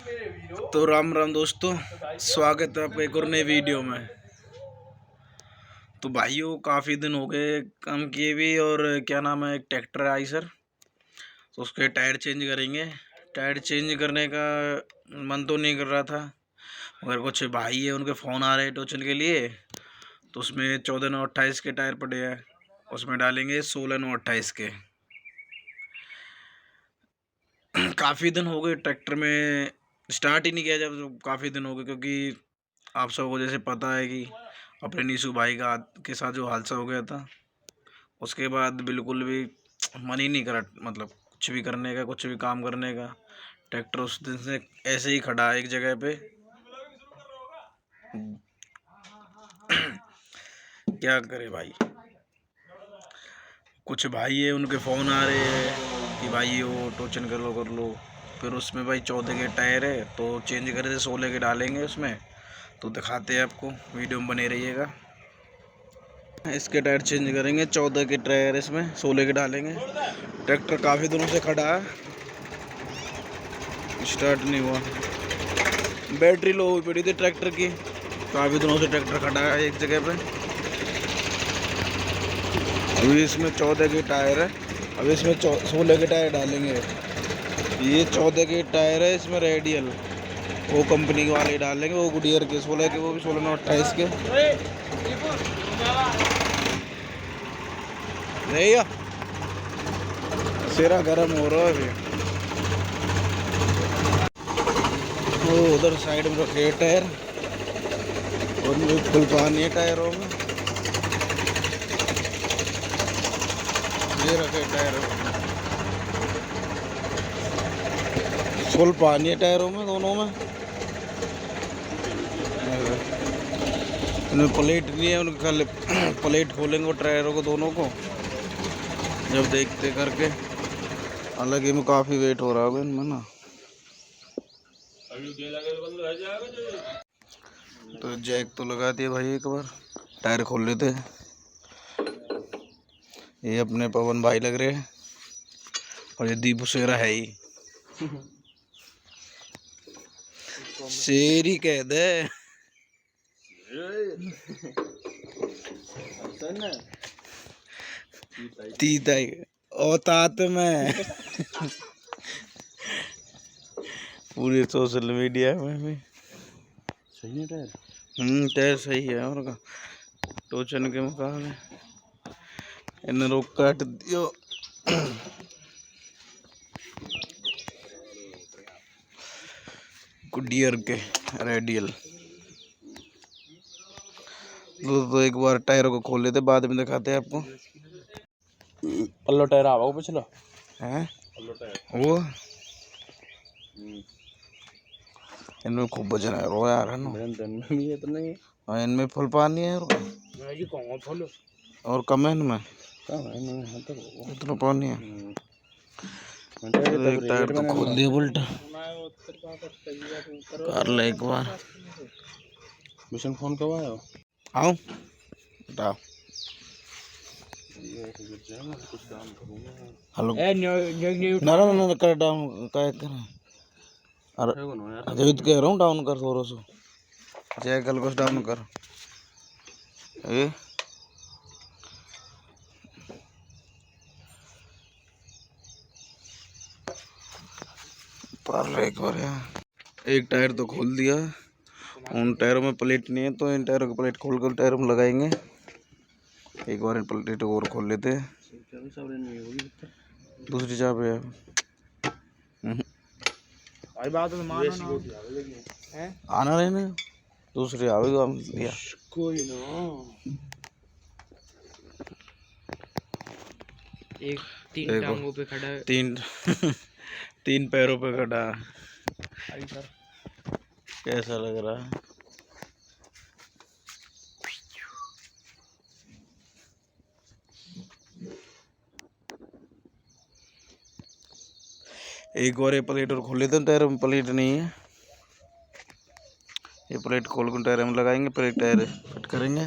तो राम राम दोस्तों, स्वागत है आपका एक और नई वीडियो में। तो भाइयों, काफ़ी दिन हो गए काम किए भी, और क्या नाम है, एक ट्रैक्टर आई सर, तो उसके टायर चेंज करेंगे। टायर चेंज करने का मन तो नहीं कर रहा था, मगर कुछ भाई है उनके फ़ोन आ रहे हैं टोचन के लिए, तो उसमें 14/9/28 के टायर पड़े हैं, उसमें डालेंगे 16/9/28 के। काफ़ी दिन हो गए ट्रैक्टर में स्टार्ट ही नहीं किया, जब काफ़ी दिन हो गए, क्योंकि आप सबको जैसे पता है कि अपने नीशू भाई के साथ जो हादसा हो गया था, उसके बाद बिल्कुल भी मन ही नहीं करा, मतलब कुछ भी करने का, कुछ भी काम करने का। ट्रैक्टर उस दिन से ऐसे ही खड़ा है एक जगह पे। क्या करे भाई, कुछ भाई है उनके फ़ोन आ रहे हैं कि भाई वो टोचन कर लो। फिर उसमें भाई 14 के टायर है, तो चेंज करे थे 16 के डालेंगे उसमें, तो दिखाते हैं आपको, वीडियो में बने रहिएगा। इसके टायर चेंज करेंगे, 14 के टायर इसमें 16 के डालेंगे। ट्रैक्टर काफ़ी दिनों से खड़ा है, स्टार्ट नहीं हुआ, बैटरी लो हुई पड़ी थी ट्रैक्टर की। काफ़ी दिनों से ट्रैक्टर खड़ा है एक जगह पे। अभी इसमें 14 के टायर है, अभी इसमें 16 के टायर डालेंगे। ये 14 के टायर है, इसमें रेडियल वो कंपनी वाले डालेंगे, वो गुडियर के 16 के, वो भी 16/9/28 के। नहीं या सिरा गर्म हो रहा है अभी। वो उधर साइड में रखे टायर, और फुल पानी है टायरों में, ये रखे टायर फुल पानी है टायरों में, दोनों में। इनमें प्लेट नहीं है, उनके कल प्लेट खोलेंगे वो टायरों को दोनों को, जब देखते करके। हालांकि में काफ़ी वेट हो रहा है इनमें ना। तो जैक तो लगा दिया भाई, एक बार टायर खोल लेते हैं। ये अपने पवन भाई लग रहे हैं, और ये दीपू शेरा है ही, शेर ही कह दे। तीता औतात में पूरे सोशल मीडिया में भी सही है टायर। टायर सही है, और का टोचन के मुकाबले इन रोक काट दियो। गुडियर के रेडियल। तो एक बार टायरों को खोल लेते, बाद में दिखाते हैं आपको। पल्लो टायर आवा पिछला हैं वो इनमें खूब वजन है रो यार, है ना। भी इतना ही हाँ, इनमें फुल पानी है, मैं जी कहूंगा फुल और कम है इनमें, कम है इनमें, हां तो इतना पानी है। टायर एक टायर तो खोल दिया उल्टा, कर ले एक बार। मिशन फोन कब आया? आओ बताओ। हेलो ना ना ना कर डाउन क्या कर, अरे अजय तो कह रहा हूँ डाउन कर थोड़ा सा, जय कल कुछ डाउन कर। ये पर एक बार यार, एक टायर तो खोल दिया, उन टायरों में प्लेट नहीं है, तो इन टायरों की प्लेट खोल कर टायर में लगाएंगे। एक बार इन प्लेट और खोल लेते हैं। दूसरी चाबी है भाई बात तो मानो ना हैं, आना रहने, दूसरी आवेगा हम दिया कोई ना एक तीन टांगों पे खड़ा है, तीन तीन पैरों पे खड़ा है। कैसा लग रहा है? एक और ये प्लेट और खोल लेते हैं, टायर में प्लेट नहीं है, ये प्लेट खोल कर टायर में लगाएंगे, फिर टायर फिट करेंगे,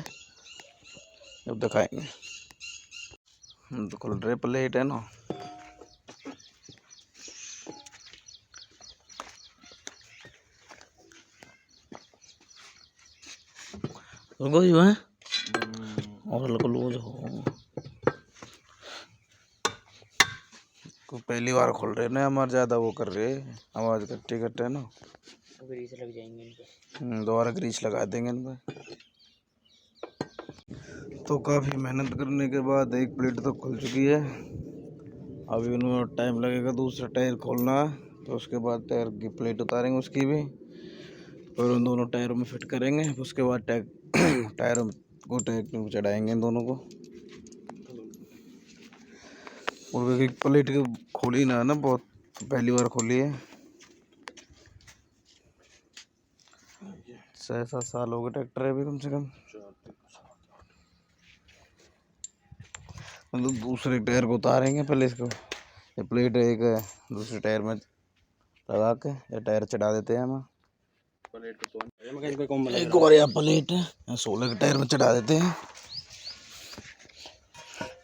जब दिखाएंगे। हम तो खोल रहे प्लेट है ना। रुको ही है और लूज हो। को पहली बार खोल रहे ना, हमारे ज्यादा वो कर रहे, आवाज कट्टे कट्टे ना, ग्रीस लग जाएंगे इन पे। दोबारा ग्रीस लगा देंगे इन पे। तो काफ़ी मेहनत करने के बाद एक प्लेट तो खुल चुकी है। अभी उन्हें टाइम लगेगा दूसरा टायर खोलना, तो उसके बाद टायर की प्लेट उतारेंगे उसकी भी, और उन दोनों टायरों में फिट करेंगे। उसके बाद टायरों को टैग में चढ़ाएंगे इन दोनों को। और क्योंकि प्लेट खोली ना बहुत पहली बार खोली है, 6-7 साल हो गए ट्रैक्टर है अभी कम से कम। मतलब दूसरे टायर को उतारेंगे पहले इसको, ये प्लेट एक दूसरे टायर में लगा के ये टायर चढ़ा देते हैं हम। एक और यहाँ प्लेट है 16 के टायर में चढ़ा देते हैं।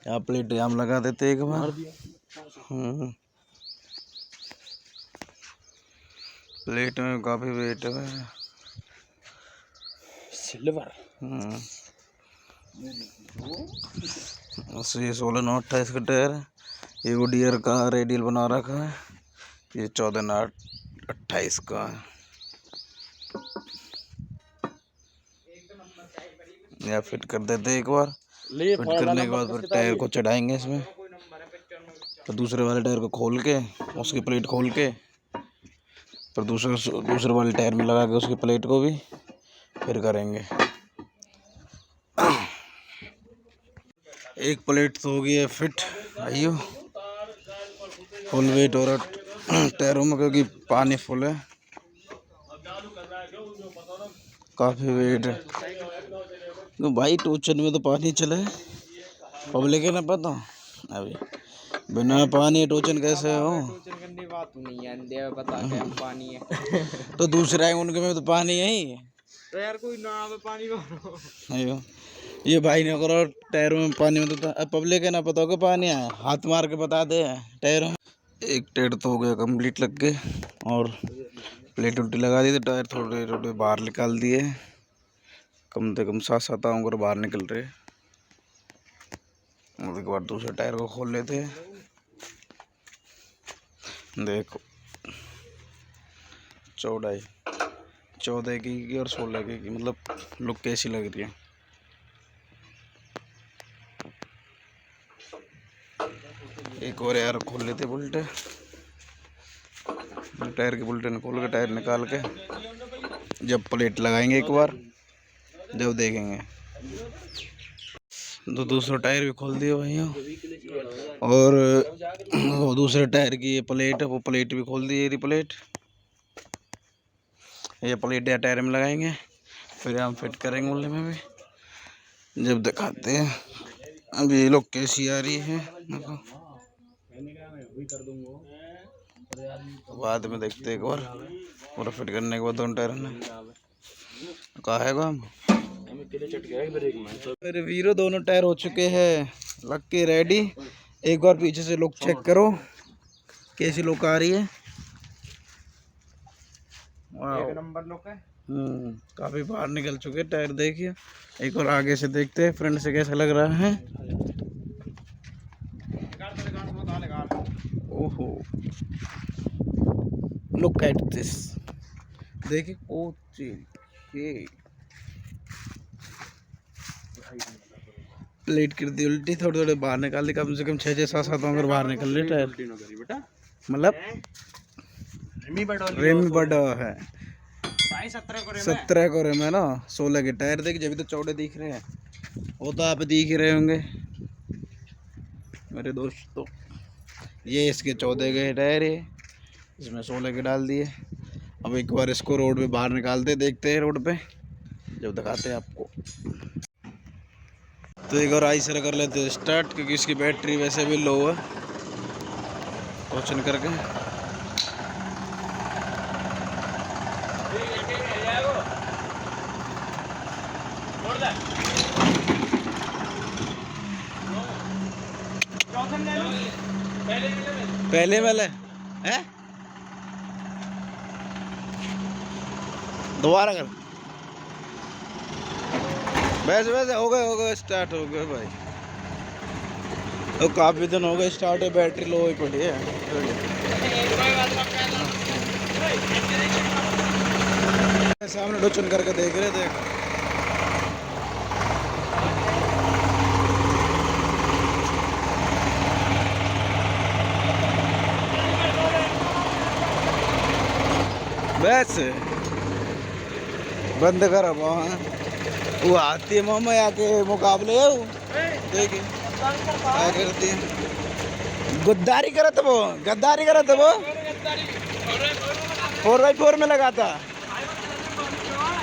यहाँ प्लेट यहाँ लगा देते हैं एक बार। प्लेट में काफी वेट है, सिल्वर। ये 16-9-28 का टायर है। ये वो डियर का रेडियल बना रखा है, ये 14-9-28 का है। या फिट कर देते एक बार, फिट करने के बाद फिर टायर को चढ़ाएंगे इसमें। तो दूसरे वाले टायर को खोल के उसकी प्लेट खोल के फिर दूसरे वाले टायर में लगा के उसकी प्लेट को भी फिर करेंगे। एक प्लेट तो हो गई है फिट आइयो, फुल वेट हो रहा टायरों में क्योंकि पानी फुल है, काफ़ी वेट है। तो भाई टोचन में तो पानी चले, पब्लिक है ना पता अभी बिना पानी टोचन कैसे हो। करने बात नहीं है, बता के हम पानी है। तो दूसरा है उनके में तो पानी है ही। तो यार कोई ना पे पानी मारो। अयो ये भाई ने करो टायरों में पानी में तो पब्लिक है ना पता होगा पानी है, हाथ मार के बता दे टायरों में। एक टायर तो हो गया कंप्लीट लग के, और प्लेट उल्टी लगा दी, तो टायर थोड़े थोड़े बाहर निकाल दिए, कम से कम 7-7 अंगूर बाहर निकल रहे। उसके बाद दूसरे टायर को खोल लेते हैं। देखो चौड़ाई 14 की और 16 की मतलब लुक कैसी लग रही है। एक और यार खोल लेते बुल्टे, टायर के बुल्टे ने खोल के टायर निकाल के जब प्लेट लगाएंगे एक बार जब देखेंगे। तो दूसरा टायर भी खोल दिया भैया, और वो दूसरे टायर की ये प्लेट है वो प्लेट भी खोल दी। ये प्लेट या टायर में लगाएंगे, फिर हम फिट करेंगे उल्ले में भी जब दिखाते हैं। अब ये लोग कैसी आ रही है देखो, बाद में देखते एक बार पूरा फिट करने के बाद दोनों टायर में कहा है हम। मेरे वीरो दोनों टायर हो चुके हैं लग के रेडी। एक बार पीछे से लुक चेक करो कैसी लुक आ रही है। एक नंबर लुक है। काफी बाहर निकल चुके टायर, देखिए एक बार आगे से देखते हैं फ्रंट से कैसा लग रहा है। ओहो लुक एट दिस, देखिए ओ ये प्लेट कर दी उल्टी, थोड़े थोड़े बाहर निकाल दी, कम से कम 6-7 अंगूर बाहर निकल रहे टायर, मतलब रेमी बड़ा है 17 को रेम है ना। 16 के टायर देखिए जब तो चौड़े दिख रहे हैं, वो तो आप दिख ही रहे होंगे मेरे दोस्तों। ये इसके 14 के टायर है, इसमें 16 के डाल दिए। अब एक बार इसको रोड पे बाहर निकालते देखते हैं रोड पे जब दिखाते हैं आपको। तो एक बार आई से कर लेते हैं स्टार्ट, क्योंकि इसकी बैटरी वैसे भी लो है। क्वेश्चन करके पहले वाले हैं दोबारा कर वैसे वैसे हो गए स्टार्ट हो गए भाई। तो काफ़ी दिन हो गए स्टार्ट है, बैटरी लो ही पड़ी है। सामने डोचन करके देख रहे थे। बस बंद कर वहाँ वो आती है मामा आके मुकाबले है वो देखिए क्या करती है। गद्दारी करत वो 4x4 में लगाता।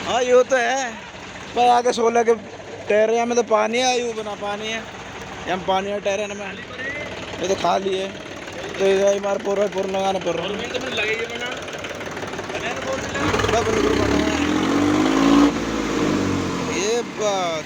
हाँ ये तो है पर आगे 16 के टायर है में तो पानी है, यू बना पानी है यहाँ पानी है टायर में, ये तो खाली है तो ये मार 4x4 लगाना पड़ रहा है। ये बात